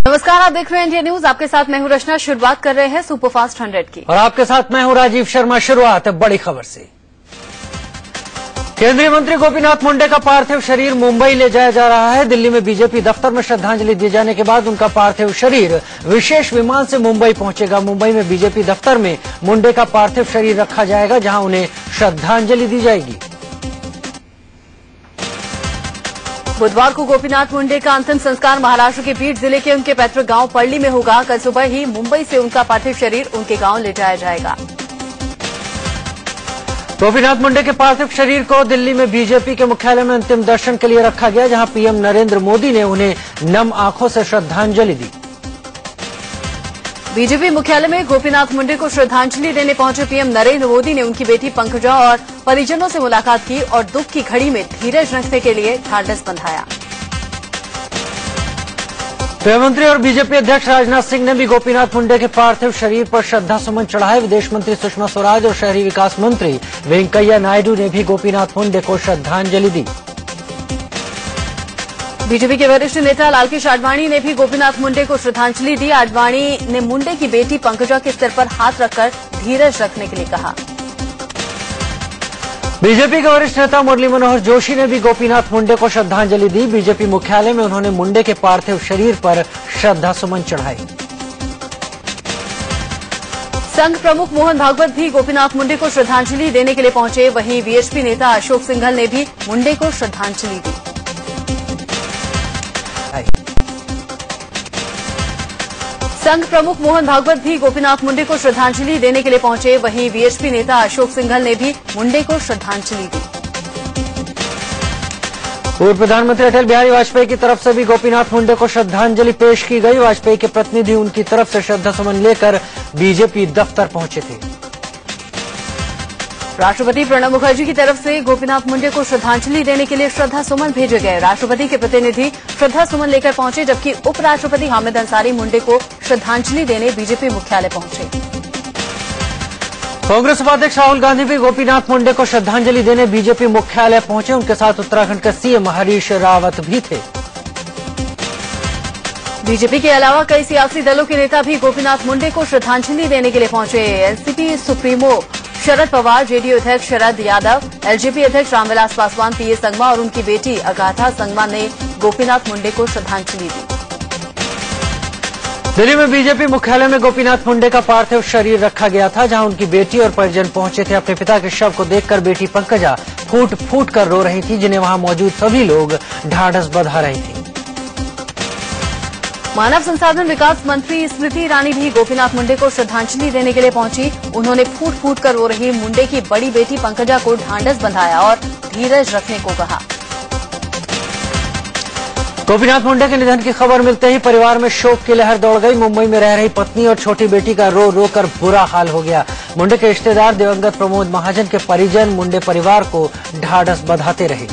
नमस्कार, आप देख रहे हैं इंडिया न्यूज। आपके साथ मैं हूं रचना। शुरुआत कर रहे हैं सुपरफास्ट 100 की और आपके साथ मैं हूं राजीव शर्मा। शुरुआत है बड़ी खबर से। केंद्रीय मंत्री गोपीनाथ मुंडे का पार्थिव शरीर मुंबई ले जाया जा रहा है। दिल्ली में बीजेपी दफ्तर में श्रद्धांजलि दिए जाने के बाद उनका पार्थिव शरीर विशेष विमान से मुंबई पहुंचेगा। मुंबई में बीजेपी दफ्तर में मुंडे का पार्थिव शरीर रखा जाएगा, जहां उन्हें श्रद्धांजलि दी जाएगी। बुधवार को गोपीनाथ मुंडे का अंतिम संस्कार महाराष्ट्र के बीड जिले के उनके पैतृक गांव पल्ली में होगा। कल सुबह ही मुंबई से उनका पार्थिव शरीर उनके गांव ले जाया जाएगा। गोपीनाथ मुंडे के पार्थिव शरीर को दिल्ली में बीजेपी के मुख्यालय में अंतिम दर्शन के लिए रखा गया, जहां पीएम नरेंद्र मोदी ने उन्हें नम आंखों से श्रद्धांजलि दी। बीजेपी मुख्यालय में गोपीनाथ मुंडे को श्रद्धांजलि देने पहुंचे पीएम नरेंद्र मोदी ने उनकी बेटी पंकजा और परिजनों से मुलाकात की और दुख की घड़ी में धीरज रखने के लिए ढांढस बंधाया। गृहमंत्री और बीजेपी अध्यक्ष राजनाथ सिंह ने भी गोपीनाथ मुंडे के पार्थिव शरीर पर श्रद्धासुमन चढ़ाए। विदेश मंत्री सुषमा स्वराज और शहरी विकास मंत्री वेंकैया नायडू ने भी गोपीनाथ मुंडे को श्रद्धांजलि दी। बीजेपी के वरिष्ठ नेता लालकृष्ण आडवाणी ने भी गोपीनाथ मुंडे को श्रद्धांजलि दी। आडवाणी ने मुंडे की बेटी पंकजा के सिर पर हाथ रखकर धीरज रखने के लिए कहा। बीजेपी के वरिष्ठ नेता मुरली मनोहर जोशी ने भी गोपीनाथ मुंडे को श्रद्धांजलि दी। बीजेपी मुख्यालय में उन्होंने मुंडे के पार्थिव शरीर पर श्रद्धासुमन चढ़ाए। संघ प्रमुख मोहन भागवत भी गोपीनाथ मुंडे को श्रद्धांजलि देने के लिए पहुंचे। वहीं वीएचपी नेता अशोक सिंघल ने भी मुंडे को श्रद्धांजलि दी। संघ प्रमुख मोहन भागवत भी गोपीनाथ मुंडे को श्रद्धांजलि देने के लिए पहुंचे। वहीं वीएचपी नेता अशोक सिंघल ने भी मुंडे को श्रद्धांजलि दी। पूर्व प्रधानमंत्री अटल बिहारी वाजपेयी की तरफ से भी गोपीनाथ मुंडे को श्रद्धांजलि पेश की गई। वाजपेयी के प्रतिनिधि उनकी तरफ से श्रद्धासुमन लेकर बीजेपी दफ्तर पहुंचे थे। राष्ट्रपति प्रणब मुखर्जी की तरफ से गोपीनाथ मुंडे को श्रद्धांजलि देने के लिए श्रद्धासुमन भेजे गए। राष्ट्रपति के प्रतिनिधि श्रद्धासुमन लेकर पहुंचे, जबकि उपराष्ट्रपति हामिद अंसारी मुंडे को श्रद्धांजलि देने बीजेपी मुख्यालय पहुंचे। कांग्रेस उपाध्यक्ष राहुल गांधी भी गोपीनाथ मुंडे को श्रद्धांजलि देने बीजेपी मुख्यालय पहुंचे। उनके साथ उत्तराखंड के सीएम हरीश रावत भी थे। बीजेपी के अलावा कई सियासी दलों के नेता भी गोपीनाथ मुंडे को श्रद्धांजलि देने के लिए पहुंचे। NCP supremo Sharad Pawar, JDU अध्यक्ष शरद यादव, एलजेपी अध्यक्ष रामविलास पासवान, पीए संगमा और उनकी बेटी अगाथा संगमा ने गोपीनाथ मुंडे को श्रद्धांजलि दी। दिल्ली में बीजेपी मुख्यालय में गोपीनाथ मुंडे का पार्थिव शरीर रखा गया था, जहां उनकी बेटी और परिजन पहुंचे थे। अपने पिता के शव को देखकर बेटी पंकजा फूट फूट कर रो रही थी, जिन्हें वहां मौजूद सभी लोग ढांढस बंधा रहे थे। मानव संसाधन विकास मंत्री स्मृति ईरानी भी गोपीनाथ मुंडे को श्रद्धांजलि देने के लिए पहुंची। उन्होंने फूट फूट कर रो रही मुंडे की बड़ी बेटी पंकजा को ढांढस बंधाया और धीरज रखने को कहा। गोपीनाथ मुंडे के निधन की खबर मिलते ही परिवार में शोक की लहर दौड़ गई। मुंबई में रह रही पत्नी और छोटी बेटी का रो रो कर बुरा हाल हो गया। मुंडे के रिश्तेदार दिवंगत प्रमोद महाजन के परिजन मुंडे परिवार को ढांढस बंधाते रहे।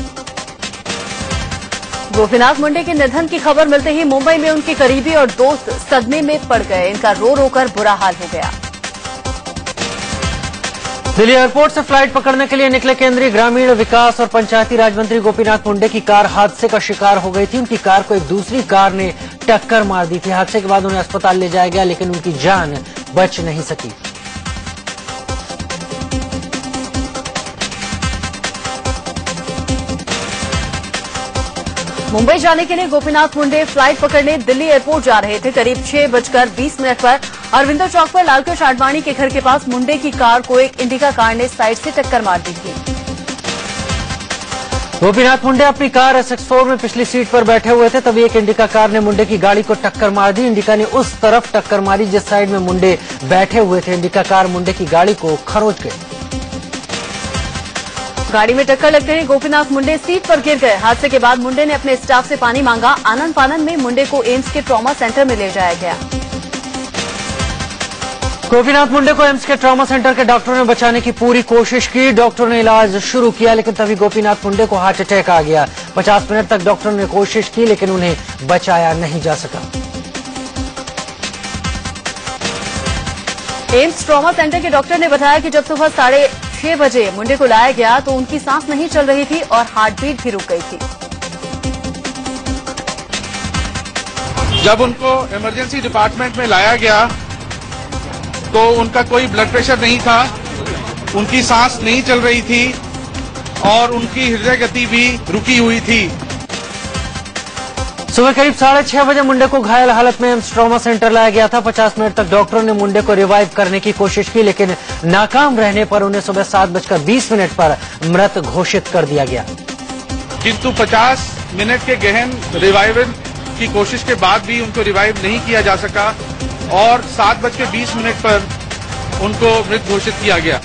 गोपीनाथ मुंडे के निधन की खबर मिलते ही मुंबई में उनके करीबी और दोस्त सदमे में पड़ गए। इनका रो रो कर बुरा हाल हो गया। दिल्ली एयरपोर्ट से फ्लाइट पकड़ने के लिए निकले केंद्रीय ग्रामीण विकास और पंचायती राज मंत्री गोपीनाथ मुंडे की कार हादसे का शिकार हो गई थी। उनकी कार को एक दूसरी कार ने टक्कर मार दी थी। हादसे के बाद उन्हें अस्पताल ले जाया गया, लेकिन उनकी जान बच नहीं सकी। मुंबई जाने के लिए गोपीनाथ मुंडे फ्लाइट पकड़ने दिल्ली एयरपोर्ट जा रहे थे। करीब 6:20 पर अरविंदो चौक पर लालकृष्ण आडवाणी के घर के पास मुंडे की कार को एक इंडिका कार ने साइड से टक्कर मार दी थी। गोपीनाथ मुंडे अपनी कार SX4 में पिछली सीट पर बैठे हुए थे, तभी एक इंडिका कार ने मुंडे की गाड़ी को टक्कर मार दी। इंडिका ने उस तरफ टक्कर मारी जिस साइड में मुंडे बैठे हुए थे। इंडिका कार मुंडे की गाड़ी को खरोंच गई। गाड़ी में टक्कर लगते ही गोपीनाथ मुंडे सीट पर गिर गए। हादसे के बाद मुंडे ने अपने स्टाफ से पानी मांगा। आनन फानन में मुंडे को एम्स के ट्रॉमा सेंटर में ले जाया गया। गोपीनाथ मुंडे को एम्स के ट्रॉमा सेंटर के डॉक्टरों ने बचाने की पूरी कोशिश की। डॉक्टरों ने इलाज शुरू किया, लेकिन तभी गोपीनाथ मुंडे को हार्ट अटैक आ गया। 50 मिनट तक डॉक्टरों ने कोशिश की, लेकिन उन्हें बचाया नहीं जा सका। एम्स ट्रॉमा सेंटर के डॉक्टर ने बताया कि जब सुबह 6:30 बजे मुंडे को लाया गया तो उनकी सांस नहीं चल रही थी और हार्ट बीट भी रुक गई थी। जब उनको इमरजेंसी डिपार्टमेंट में लाया गया तो उनका कोई ब्लड प्रेशर नहीं था, उनकी सांस नहीं चल रही थी और उनकी हृदय गति भी रुकी हुई थी। सुबह करीब 6:30 बजे मुंडे को घायल हालत में एम्स ट्रॉमा सेंटर लाया गया था। 50 मिनट तक डॉक्टरों ने मुंडे को रिवाइव करने की कोशिश की, लेकिन नाकाम रहने पर उन्हें सुबह 7:20 पर मृत घोषित कर दिया गया। किंतु 50 मिनट के गहन रिवाइवल की कोशिश के बाद भी उनको रिवाइव नहीं किया जा सका और 7:20 पर उनको मृत घोषित किया गया।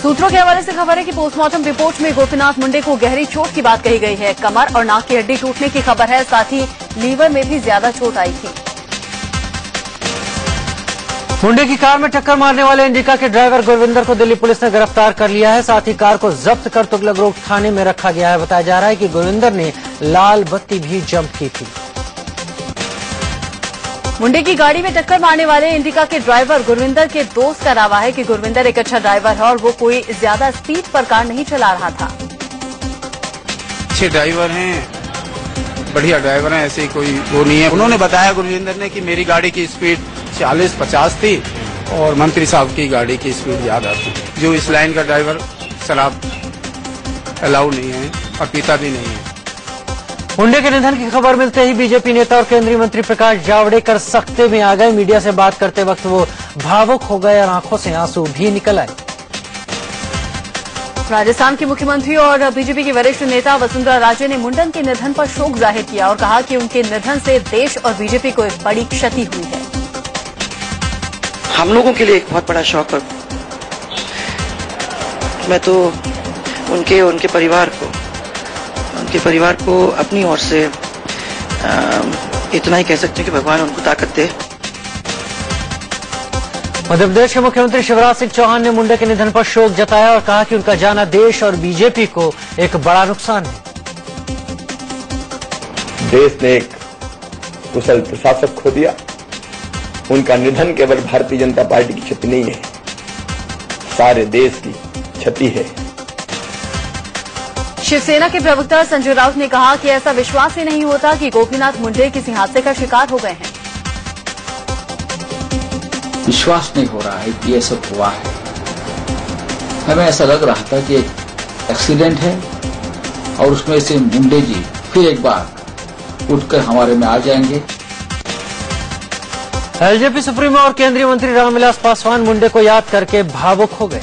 सूत्रों के हवाले से खबर है कि पोस्टमार्टम रिपोर्ट में गोपीनाथ मुंडे को गहरी चोट की बात कही गई है। कमर और नाक की हड्डी टूटने की खबर है, साथ ही लीवर में भी ज्यादा चोट आई थी। मुंडे की कार में टक्कर मारने वाले इंडिका के ड्राइवर गुरविंदर को दिल्ली पुलिस ने गिरफ्तार कर लिया है। साथ ही कार को जब्त कर तुगलक रोड थाने में रखा गया है। बताया जा रहा है कि गुरविंदर ने लाल बत्ती भी जंप की थी। मुंडे की गाड़ी में टक्कर मारने वाले इंडिका के ड्राइवर गुरविंदर के दोस्त का दावा है कि गुरविंदर एक अच्छा ड्राइवर है और वो कोई ज्यादा स्पीड पर कार नहीं चला रहा था। अच्छे ड्राइवर हैं, बढ़िया ड्राइवर हैं, ऐसे कोई वो नहीं है। उन्होंने बताया गुरविंदर ने कि मेरी गाड़ी की स्पीड 40-50 थी और मंत्री साहब की गाड़ी की स्पीड ज्यादा थी। जो इस लाइन का ड्राइवर शराब अलाउ नहीं है और पीता भी नहीं है। मुंडे के निधन की खबर मिलते ही बीजेपी नेता और केंद्रीय मंत्री प्रकाश जावड़ेकर सख्ते में आ गए। मीडिया से बात करते वक्त वो भावुक हो गए और आंखों से आंसू भी निकल आए। राजस्थान के मुख्यमंत्री और बीजेपी की वरिष्ठ नेता वसुंधरा राजे ने मुंडन के निधन पर शोक जाहिर किया और कहा कि उनके निधन से देश और बीजेपी को एक बड़ी क्षति हुई है। हम लोगों के लिए एक बहुत बड़ा शौक और मैं तो उनके परिवार को अपनी ओर से इतना ही कह सकते हैं कि भगवान उनको ताकत दे। मध्य प्रदेश के मुख्यमंत्री शिवराज सिंह चौहान ने मुंडे के निधन पर शोक जताया और कहा कि उनका जाना देश और बीजेपी को एक बड़ा नुकसान है। देश ने एक कुशल प्रशासक खो दिया। उनका निधन केवल भारतीय जनता पार्टी की क्षति नहीं है, सारे देश की क्षति है। शिवसेना के प्रवक्ता संजय राउत ने कहा कि ऐसा विश्वास ही नहीं होता कि गोपीनाथ मुंडे किसी हादसे का शिकार हो गए हैं। विश्वास नहीं हो रहा है कि ये सब हुआ है। हमें ऐसा लग रहा था कि एक एक्सीडेंट है और उसमें से मुंडे जी फिर एक बार उठकर हमारे में आ जाएंगे। एलजेपी सुप्रीमो और केंद्रीय मंत्री रामविलास पासवान मुंडे को याद करके भावुक हो गए।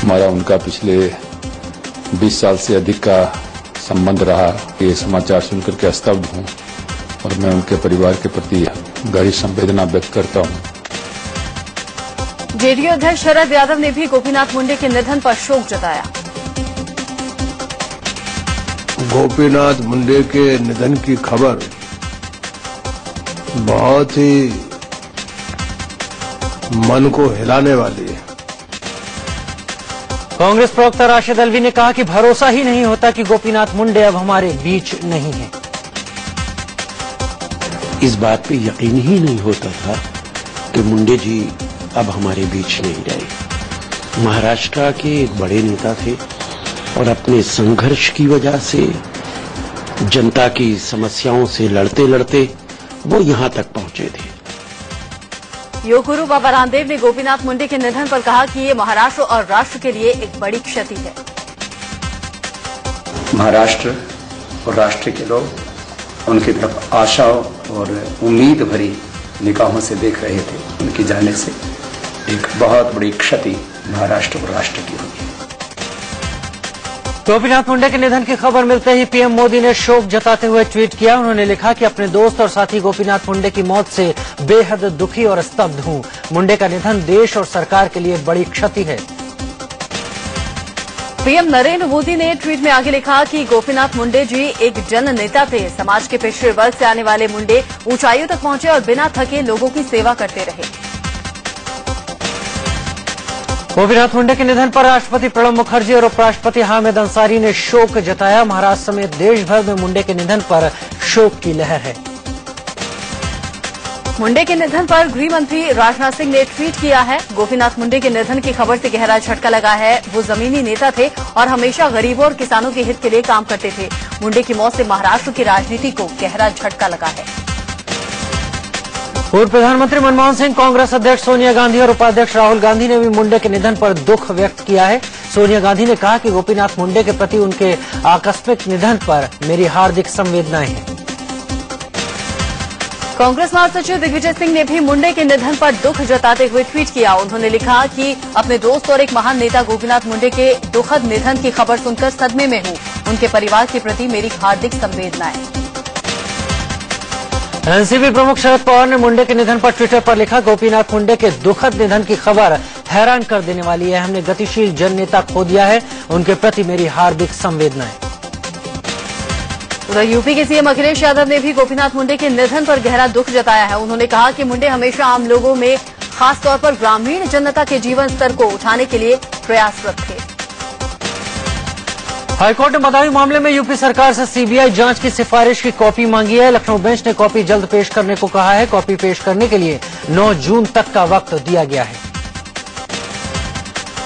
हमारा उनका पिछले 20 साल से अधिक का संबंध रहा। ये समाचार सुनकर के स्तब्ध हूं और मैं उनके परिवार के प्रति गहरी संवेदना व्यक्त करता हूं। जेडीयू अध्यक्ष शरद यादव ने भी गोपीनाथ मुंडे के निधन पर शोक जताया। गोपीनाथ मुंडे के निधन की खबर बहुत ही मन को हिलाने वाली है। कांग्रेस प्रवक्ता राशिद अलवी ने कहा कि भरोसा ही नहीं होता कि गोपीनाथ मुंडे अब हमारे बीच नहीं है। इस बात पे यकीन ही नहीं होता था कि मुंडे जी अब हमारे बीच नहीं रहे। महाराष्ट्र के एक बड़े नेता थे और अपने संघर्ष की वजह से जनता की समस्याओं से लड़ते लड़ते वो यहां तक पहुंचे थे। योग गुरु बाबा रामदेव ने गोपीनाथ मुंडे के निधन पर कहा कि ये महाराष्ट्र और राष्ट्र के लिए एक बड़ी क्षति है। महाराष्ट्र और राष्ट्र के लोग उनकी तरफ आशा और उम्मीद भरी निगाहों से देख रहे थे। उनके जाने से एक बहुत बड़ी क्षति महाराष्ट्र और राष्ट्र की हुई है। गोपीनाथ मुंडे के निधन की खबर मिलते ही पीएम मोदी ने शोक जताते हुए ट्वीट किया। उन्होंने लिखा कि अपने दोस्त और साथी गोपीनाथ मुंडे की मौत से बेहद दुखी और स्तब्ध हूं। मुंडे का निधन देश और सरकार के लिए बड़ी क्षति है। पीएम नरेंद्र मोदी ने ट्वीट में आगे लिखा कि गोपीनाथ मुंडे जी एक जन नेता थे। समाज के पिछड़े वर्ग से आने वाले मुंडे ऊंचाइयों तक पहुंचे और बिना थके लोगों की सेवा करते रहे। गोपीनाथ मुंडे के निधन पर राष्ट्रपति प्रणब मुखर्जी और उपराष्ट्रपति हामिद अंसारी ने शोक जताया। महाराष्ट्र समेत देश भर में मुंडे के निधन पर शोक की लहर है। मुंडे के निधन पर गृह मंत्री राजनाथ सिंह ने ट्वीट किया है। गोपीनाथ मुंडे के निधन की खबर से गहरा झटका लगा है। वो जमीनी नेता थे और हमेशा गरीबों और किसानों के हित के लिए काम करते थे। मुंडे की मौत से महाराष्ट्र की राजनीति को गहरा झटका लगा है। पूर्व प्रधानमंत्री मनमोहन सिंह, कांग्रेस अध्यक्ष सोनिया गांधी और उपाध्यक्ष राहुल गांधी ने भी मुंडे के निधन पर दुख व्यक्त किया है। सोनिया गांधी ने कहा कि गोपीनाथ मुंडे के प्रति उनके आकस्मिक निधन पर मेरी हार्दिक संवेदनाएं हैं। कांग्रेस महासचिव दिग्विजय सिंह ने भी मुंडे के निधन पर दुख जताते हुए ट्वीट किया। उन्होंने लिखा कि अपने दोस्त और एक महान नेता गोपीनाथ मुंडे के दुखद निधन की खबर सुनकर सदमे में हूं। उनके परिवार के प्रति मेरी हार्दिक संवेदनाएं। एनसीपी प्रमुख शरद पवार ने मुंडे के निधन पर ट्विटर पर लिखा, गोपीनाथ मुंडे के दुखद निधन की खबर हैरान कर देने वाली है। हमने गतिशील जन नेता खो दिया है। उनके प्रति मेरी हार्दिक संवेदनाएं। उधर यूपी के सीएम अखिलेश यादव ने भी गोपीनाथ मुंडे के निधन पर गहरा दुख जताया है। उन्होंने कहा कि मुंडे हमेशा आम लोगों में, खासतौर पर ग्रामीण जनता के जीवन स्तर को उठाने के लिए प्रयासरत थे। हाईकोर्ट ने बदायूं मामले में यूपी सरकार से सीबीआई जांच की सिफारिश की कॉपी मांगी है। लखनऊ बेंच ने कॉपी जल्द पेश करने को कहा है। कॉपी पेश करने के लिए 9 जून तक का वक्त दिया गया है।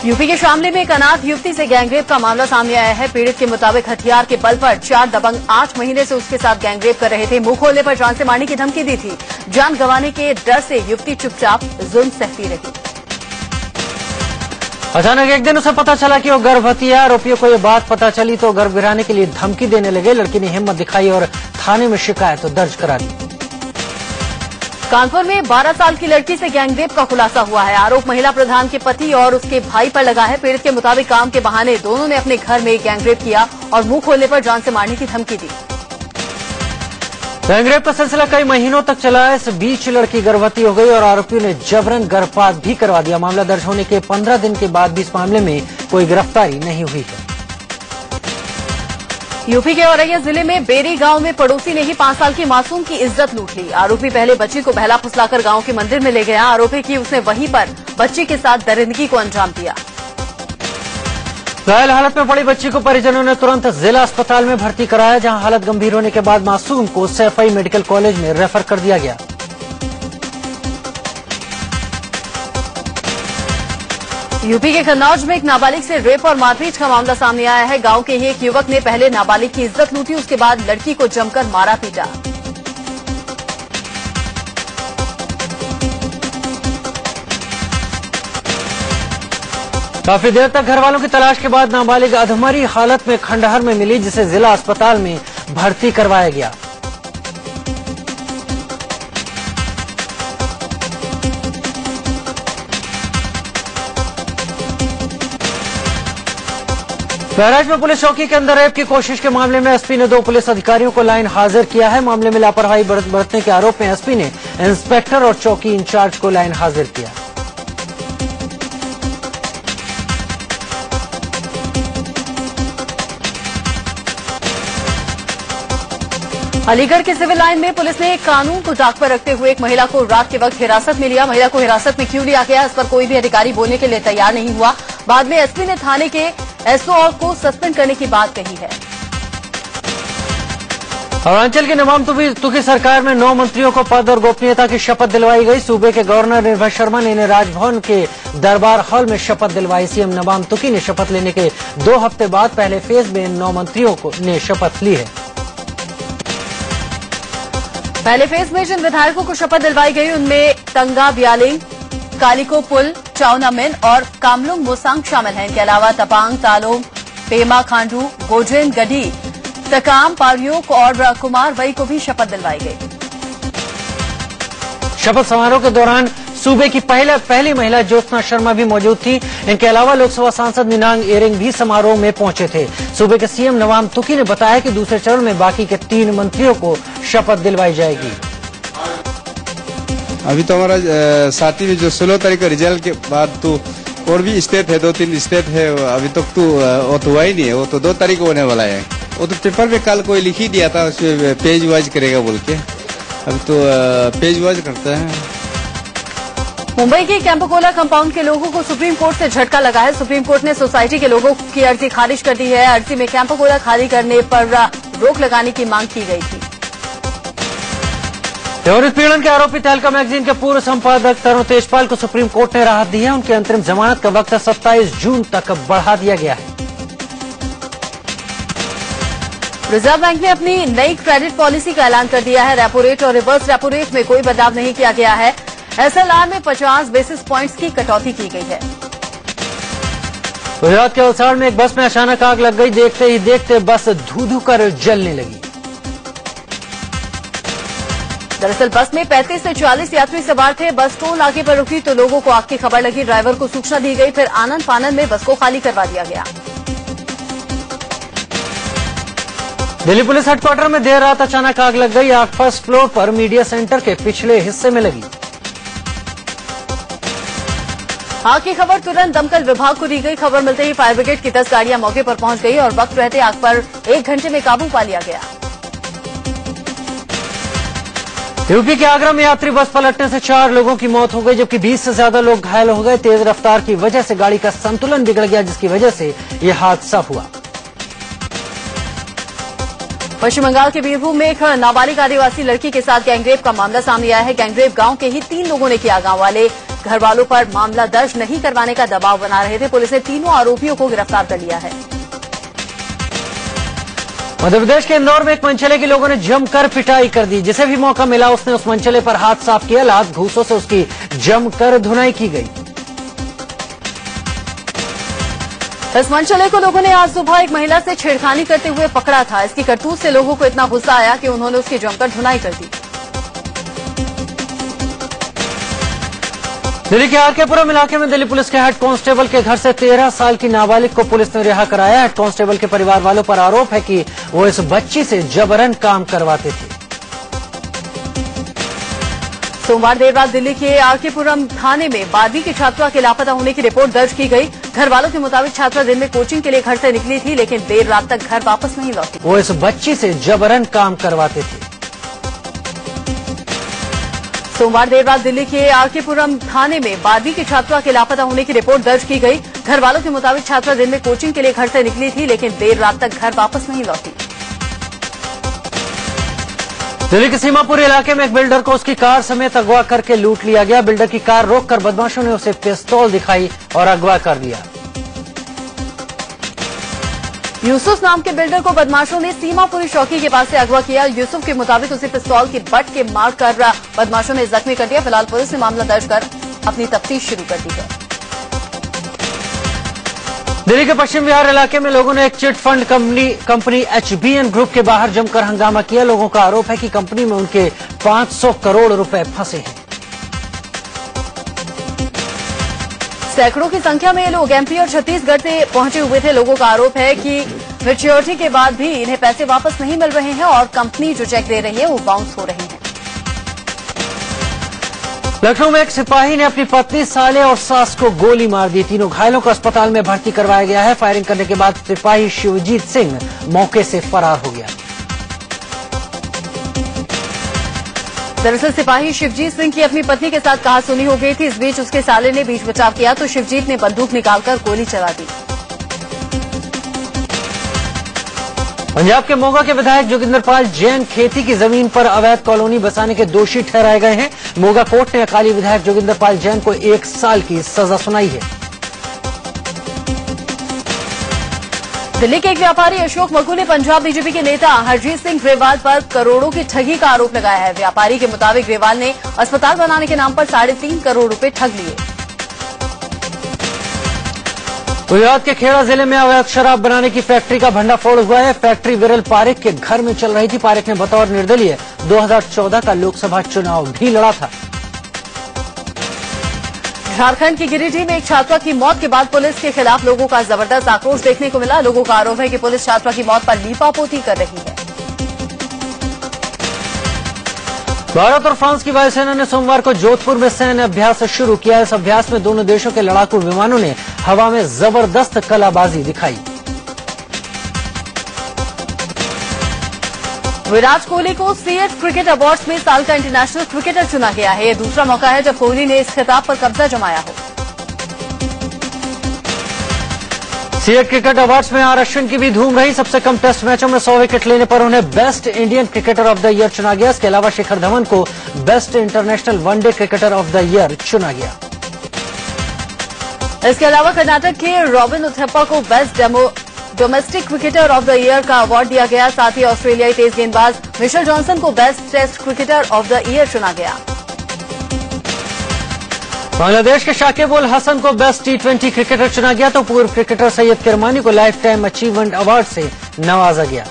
यूपी के शामली में एक अनाथ युवती से गैंगरेप का मामला सामने आया है। पीड़ित के मुताबिक हथियार के बल पर 4 दबंग 8 महीने से उसके साथ गैंगरेप कर रहे थे। मुंह खोलने पर जान से मारने की धमकी दी थी। जान गंवाने के डर से युवती चुपचाप जुल्म सहती रही। अचानक एक दिन उसे पता चला कि वो गर्भवती है। आरोपियों को ये बात पता चली तो गर्भ गिराने के लिए धमकी देने लगे। लड़की ने हिम्मत दिखाई और थाने में शिकायत दर्ज करा दी। कानपुर में 12 साल की लड़की से गैंगरेप का खुलासा हुआ है। आरोप महिला प्रधान के पति और उसके भाई पर लगा है। पीड़ित के मुताबिक काम के बहाने दोनों ने अपने घर में गैंगरेप किया और मुंह खोलने पर जान से मारने की धमकी दी। गैंगरेप का सिलसिला कई महीनों तक चला है। इस बीच लड़की गर्भवती हो गई और आरोपियों ने जबरन गर्भपात भी करवा दिया। मामला दर्ज होने के 15 दिन के बाद भी इस मामले में कोई गिरफ्तारी नहीं हुई है। यूपी के औरैया जिले में बेरी गांव में पड़ोसी ने ही 5 साल की मासूम की इज्जत लूट ली। आरोपी पहले बच्ची को बहला फुसलाकर गांव के मंदिर में ले गया। आरोपी की उसने वहीं पर बच्ची के साथ दरिंदगी को अंजाम दिया। घायल हालत में पड़ी बच्ची को परिजनों ने तुरंत जिला अस्पताल में भर्ती कराया, जहां हालत गंभीर होने के बाद मासूम को सैफई मेडिकल कॉलेज में रेफर कर दिया गया। यूपी के कन्नौज में एक नाबालिग से रेप और मारपीट का मामला सामने आया है। गांव के ही एक युवक ने पहले नाबालिग की इज्जत लूटी, उसके बाद लड़की को जमकर मारा पीटा। काफी देर तक घर वालों की तलाश के बाद नाबालिग अधमरी हालत में खंडहर में मिली, जिसे जिला अस्पताल में भर्ती करवाया गया। बहराइच में पुलिस चौकी के अंदर रेप की कोशिश के मामले में एसपी ने 2 पुलिस अधिकारियों को लाइन हाजिर किया है। मामले में लापरवाही बरतने के आरोप में एसपी ने इंस्पेक्टर और चौकी इंचार्ज को लाइन हाजिर किया। अलीगढ़ के सिविल लाइन में पुलिस ने कानून को ताक पर रखते हुए एक महिला को रात के वक्त हिरासत में लिया। महिला को हिरासत में क्यों लिया गया, इस पर कोई भी अधिकारी बोलने के लिए तैयार नहीं हुआ। बाद में एसपी ने थाने के एसओ को सस्पेंड करने की बात कही है। अरुणाचल की नमाम तुकी सरकार में 9 मंत्रियों को पद और गोपनीयता की शपथ दिलवाई गई। सूबे के गवर्नर निर्भय शर्मा ने इन्हें राजभवन के दरबार हॉल में शपथ दिलवाई। सीएम नमाम तुकी ने शपथ लेने के 2 हफ्ते बाद पहले फेज में इन 9 मंत्रियों ने शपथ ली है। पहले फेज में जिन विधायकों को शपथ दिलवाई गई उनमें तंगा ब्यालिंग, कालिको पुल, चाउनामिन और कामलुंग मोसांग शामिल हैं। इनके अलावा तपांग तालोम, पेमा खांडू, गोजेन गढ़ी, तकाम पारियोक और कुमार वई को भी शपथ दिलवाई गई। शपथ समारोह के दौरान सूबे की पहली महिला ज्योत्सना शर्मा भी मौजूद थी। इनके अलावा लोकसभा सांसद निनांग एरिंग भी समारोह में पहुंचे थे। सूबे के सीएम नवाम तुकी ने बताया कि दूसरे चरण में बाकी के 3 मंत्रियों को शपथ दिलवाई जाएगी। अभी तो हमारा साथी में जो 16 तारीख का रिजल्ट के बाद तो और भी स्टेट है, 2-3 स्टेट है, अभी तक तो वो तो हुआ ही नहीं है। वो तो 2 तारीख को होने वाला है। वो तो पेपर पे कल कोई लिख ही दिया था, उसमें पेज वाइज करेगा बोल के। अभी तो पेज वाइज करता है। मुंबई के कैंपकोला कंपाउंड के लोगों को सुप्रीम कोर्ट से झटका लगा है। सुप्रीम कोर्ट ने सोसाइटी के लोगों की अर्जी खारिज कर दी है। अर्जी में कैंपकोला खाली करने पर रोक लगाने की मांग की गई थी। यौन उत्पीड़न के आरोपी तहलका मैगजीन के पूर्व संपादक तरुण तेजपाल को सुप्रीम कोर्ट ने राहत दी है। उनकी अंतरिम जमानत का वक्त 27 जून तक बढ़ा दिया गया है। रिजर्व बैंक ने अपनी नई क्रेडिट पॉलिसी का ऐलान कर दिया है। रेपो रेट और रिवर्स रेपो रेट में कोई बदलाव नहीं किया गया है। एसएलआर में 50 बेसिस पॉइंट्स की कटौती की गई है। गुजरात के वलसाड़ में एक बस में अचानक आग लग गई। देखते ही देखते बस धू-धू कर जलने लगी। दरअसल बस में 35 से 40 यात्री सवार थे। बस टोल नाके पर रुकी तो लोगों को आग की खबर लगी। ड्राइवर को सूचना दी गई, फिर आनंद फानंद में बस को खाली करवा दिया गया। दिल्ली पुलिस हेडक्वार्टर में देर रात अचानक आग लग गई। आग फर्स्ट फ्लोर पर मीडिया सेंटर के पिछले हिस्से में लगी। आग की खबर तुरंत दमकल विभाग को दी गई। खबर मिलते ही फायर ब्रिगेड की 10 गाड़ियां मौके पर पहुंच गई और वक्त रहते आग पर 1 घंटे में काबू पा लिया गया। यूपी के आगरा में यात्री बस पलटने से 4 लोगों की मौत हो गई, जबकि 20 से ज्यादा लोग घायल हो गए। तेज रफ्तार की वजह से गाड़ी का संतुलन बिगड़ गया, जिसकी वजह से यह हादसा हुआ। पश्चिम बंगाल के बीरभूम में एक नाबालिग आदिवासी लड़की के साथ गैंगरेप का मामला सामने आया है। गैंगरेप गांव के ही 3 लोगों ने किया। गांव वाले घर वालों पर मामला दर्ज नहीं करवाने का दबाव बना रहे थे। पुलिस ने तीनों आरोपियों को गिरफ्तार कर लिया है। मध्य प्रदेश के इंदौर में एक मनचले के लोगों ने जमकर पिटाई कर दी। जिसे भी मौका मिला उसने उस मनचले पर हाथ साफ किया। लात घूसों से उसकी जमकर धुनाई की गई। इस मनचले को लोगों ने आज सुबह एक महिला से छेड़खानी करते हुए पकड़ा था। इसकी करतूत से लोगों को इतना गुस्सा आया कि उन्होंने उसकी जमकर धुनाई कर दी। दिल्ली के आरकेपुरम इलाके में दिल्ली पुलिस के हेड कांस्टेबल के घर से 13 साल की नाबालिग को पुलिस ने रिहा कराया। हेड कांस्टेबल के परिवार वालों पर आरोप है कि वो इस बच्ची से जबरन काम करवाते थे। सोमवार देर रात दिल्ली के आरकेपुरम थाने में 12वीं की छात्रा के लापता होने की रिपोर्ट दर्ज की गई। घर वालों के मुताबिक छात्रा दिन में कोचिंग के लिए घर से निकली थी, लेकिन देर रात तक घर वापस नहीं लौटी। वो इस बच्ची से जबरन काम करवाते थे। सोमवार देर रात दिल्ली के आरकेपुरम थाने में 12वीं की छात्रा के लापता होने की रिपोर्ट दर्ज की गई। घर वालों के मुताबिक छात्रा दिन में कोचिंग के लिए घर से निकली थी, लेकिन देर रात तक घर वापस नहीं लौटी। दिल्ली के सीमापुर इलाके में एक बिल्डर को उसकी कार समेत अगवा करके लूट लिया गया। बिल्डर की कार रोककर बदमाशों ने उसे पिस्तौल दिखाई और अगवा कर दिया। यूसुफ नाम के बिल्डर को बदमाशों ने सीमापुरी चौकी के पास से अगवा किया। यूसुफ के मुताबिक उसे पिस्तौल की बट के मार कर बदमाशों ने जख्मी कर दिया। फिलहाल पुलिस ने मामला दर्ज कर अपनी तफ्तीश शुरू कर दी है। दिल्ली के पश्चिम बिहार इलाके में लोगों ने एक chit fund company HBN group के बाहर जमकर हंगामा किया। लोगों का आरोप है कि कंपनी में उनके 500 करोड़ रुपए फंसे हैं। सैकड़ों की संख्या में ये लोग MP और छत्तीसगढ़ से पहुंचे हुए थे। लोगों का आरोप है कि मैच्योरिटी के बाद भी इन्हें पैसे वापस नहीं मिल रहे हैं और कंपनी जो चेक दे रही है वो बाउंस हो रहे हैं। लखनऊ में एक सिपाही ने अपनी पत्नी, साले और सास को गोली मार दी। तीनों घायलों को अस्पताल में भर्ती करवाया गया है। फायरिंग करने के बाद सिपाही शिवजीत सिंह मौके से फरार हो गया। दरअसल सिपाही शिवजीत सिंह की अपनी पत्नी के साथ कहासुनी हो गई थी। इस बीच उसके साले ने बीच बचाव किया तो शिवजीत ने बंदूक निकालकर गोली चला दी। पंजाब के मोगा के विधायक जोगिंदरपाल जैन खेती की जमीन पर अवैध कॉलोनी बसाने के दोषी ठहराए गए हैं। मोगा कोर्ट ने अकाली विधायक जोगिंदरपाल जैन को 1 साल की सजा सुनाई है। दिल्ली के एक व्यापारी अशोक मकू ने पंजाब बीजेपी के नेता हरजीत सिंह ग्रेवाल पर करोड़ों की ठगी का आरोप लगाया है। व्यापारी के मुताबिक ग्रेवाल ने अस्पताल बनाने के नाम पर 3.5 करोड़ रुपए ठग लिए। गुजरात के खेड़ा जिले में अवैध शराब बनाने की फैक्ट्री का भंडाफोड़ हुआ है। फैक्ट्री विरल पारेख के घर में चल रही थी। पारेख ने बतौर निर्दलीय 2014 का लोकसभा चुनाव भी लड़ा था। झारखंड की गिरिडीह में एक छात्रा की मौत के बाद पुलिस के खिलाफ लोगों का जबरदस्त आक्रोश देखने को मिला। लोगों का आरोप है कि पुलिस छात्रा की मौत पर लीपापोती कर रही है। भारत और फ्रांस की वायुसेना ने सोमवार को जोधपुर में सैन्य अभ्यास शुरू किया। इस अभ्यास में दोनों देशों के लड़ाकू विमानों ने हवा में जबरदस्त कलाबाजी दिखाई। विराट कोहली को सीएट क्रिकेट अवार्ड्स में साल का इंटरनेशनल क्रिकेटर चुना गया है। यह दूसरा मौका है जब कोहली ने इस खिताब पर कब्जा जमाया हो। सीएट क्रिकेट अवार्ड्स में आर अश्विन की भी धूम रही। सबसे कम टेस्ट मैचों में 100 विकेट लेने पर उन्हें best Indian cricketer of the year चुना गया। इसके अलावा शिखर धवन को best international one day cricketer of the year चुना गया। इसके अलावा कर्नाटक के रॉबिन उथप्पा को best domestic cricketer of the year का अवार्ड दिया गया। साथ ही ऑस्ट्रेलियाई तेज गेंदबाज मिशेल जॉनसन को best test cricketer of the year चुना गया। बांग्लादेश के शाकिब उल हसन को बेस्ट T20 क्रिकेटर चुना गया तो पूर्व क्रिकेटर सैयद किरमानी को लाइफ टाइम अचीवमेंट अवार्ड से नवाजा गया।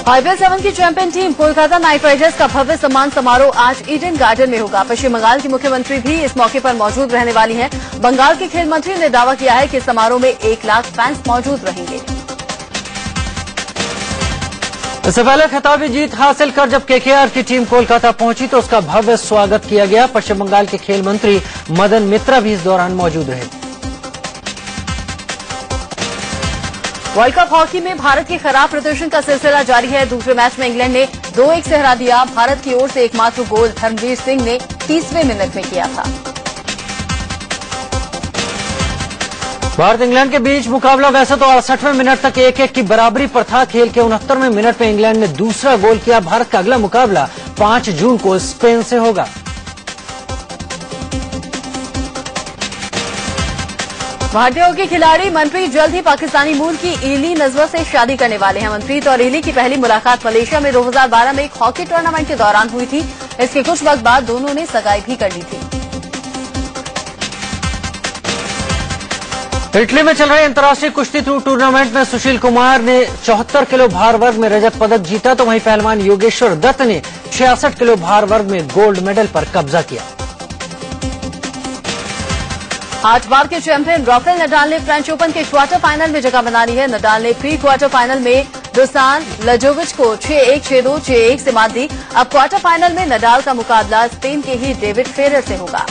IPL 7 की champion team Kolkata night Riders का भव्य सम्मान समारोह आज ईडन गार्डन में होगा। पश्चिम बंगाल की मुख्यमंत्री भी इस मौके पर मौजूद रहने वाली हैं। बंगाल के खेल मंत्री ने दावा किया है कि समारोह में 1 लाख फैंस मौजूद रहेंगे। इससे पहले खिताबी जीत हासिल कर जब KKR की टीम कोलकाता पहुंची तो उसका भव्य स्वागत किया गया। पश्चिम बंगाल के खेल मंत्री मदन मित्रा भी इस दौरान मौजूद रहे। वर्ल्ड कप हॉकी में भारत के खराब प्रदर्शन का सिलसिला जारी है। दूसरे मैच में इंग्लैंड ने 2-1 से हरा दिया। भारत की ओर से एकमात्र गोल धर्मवीर सिंह ने 30वें मिनट में किया था। भारत इंग्लैंड के बीच मुकाबला वैसे तो 68वें मिनट तक 1-1 की बराबरी पर था। खेल के 69वें मिनट में इंग्लैंड ने दूसरा गोल किया। भारत का अगला मुकाबला 5 जून को स्पेन से होगा। भारतीय हॉकी खिलाड़ी मनप्रीत जल्द ही पाकिस्तानी मूल की ईली नजवा से शादी करने वाले हैं। मनप्रीत और ईली की पहली मुलाकात मलेशिया में 2012 में एक हॉकी टूर्नामेंट के दौरान हुई थी। इसके कुछ वक्त बाद दोनों ने सगाई भी कर ली थी। इटली में चल रहे अंतर्राष्ट्रीय कुश्ती टूर्नामेंट में सुशील कुमार ने 74 किलो भार वर्ग में रजत पदक जीता तो वहीं पहलवान योगेश्वर दत्त ने 66 किलो भार वर्ग में गोल्ड मेडल पर कब्जा किया। 8 बार के चैंपियन राफेल नडाल ने फ्रेंच ओपन के क्वार्टर फाइनल में जगह बना ली है। नडाल ने प्री क्वार्टर फाइनल में दुसान लजोविच को 6-1, 6-2, 6-1 से मात दी। अब क्वार्टर फाइनल में नडाल का मुकाबला स्पेन के ही डेविड फेरर से होगा।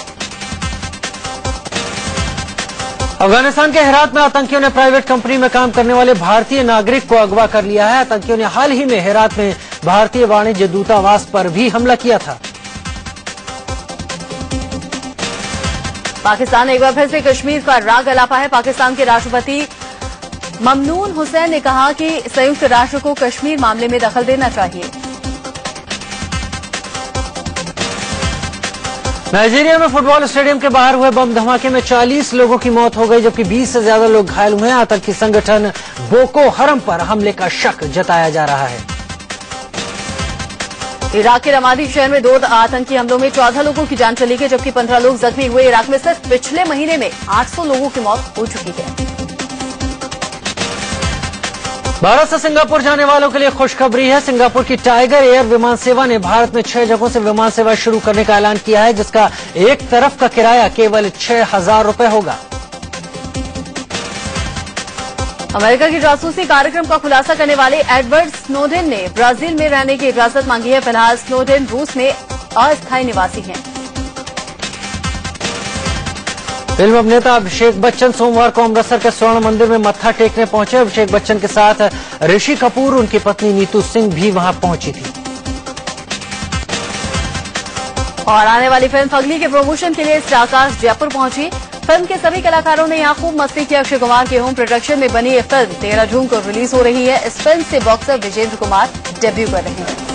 अफगानिस्तान के हेरात में आतंकियों ने प्राइवेट कंपनी में काम करने वाले भारतीय नागरिक को अगवा कर लिया है। आतंकियों ने हाल ही में हेरात में भारतीय वाणिज्य दूतावास पर भी हमला किया था। पाकिस्तान एक बार फिर से कश्मीर का राग अलापा है। पाकिस्तान के राष्ट्रपति ममनून हुसैन ने कहा कि संयुक्त राष्ट्र को कश्मीर मामले में दखल देना चाहिए। नाइजीरिया में फुटबॉल स्टेडियम के बाहर हुए बम धमाके में 40 लोगों की मौत हो गई जबकि 20 से ज्यादा लोग घायल हुए हैं। आतंकी संगठन बोको हरम पर हमले का शक जताया जा रहा है। इराक के रमादी शहर में 2 आतंकी हमलों में 14 लोगों की जान चली गई जबकि 15 लोग जख्मी हुए। इराक में सिर्फ पिछले महीने में 800 लोगों की मौत हो चुकी है। भारत से सिंगापुर जाने वालों के लिए खुशखबरी है। सिंगापुर की टाइगर एयर विमान सेवा ने भारत में 6 जगहों से विमान सेवा शुरू करने का ऐलान किया है जिसका एक तरफ का किराया केवल 6,000 रुपए होगा। अमेरिका की जासूसी कार्यक्रम का खुलासा करने वाले एडवर्ड स्नोडेन ने ब्राजील में रहने की इजाजत मांगी है। फिलहाल स्नोडेन रूस में अस्थायी निवासी हैं। फिल्म अभिनेता अभिषेक बच्चन सोमवार को अमृतसर के स्वर्ण मंदिर में मत्था टेकने पहुंचे। अभिषेक बच्चन के साथ ऋषि कपूर, उनकी पत्नी नीतू सिंह भी वहां पहुंची थी। और आने वाली फिल्म फगली के प्रमोशन के लिए स्टारकास्ट जयपुर पहुंची। फिल्म के सभी कलाकारों ने यहां खूब मस्ती की। अक्षय कुमार के होम प्रोडक्शन में बनी ये फिल्म 13 जून को रिलीज हो रही है। इस फिल्म से बॉक्सर विजेंद्र कुमार डेब्यू कर रहे हैं।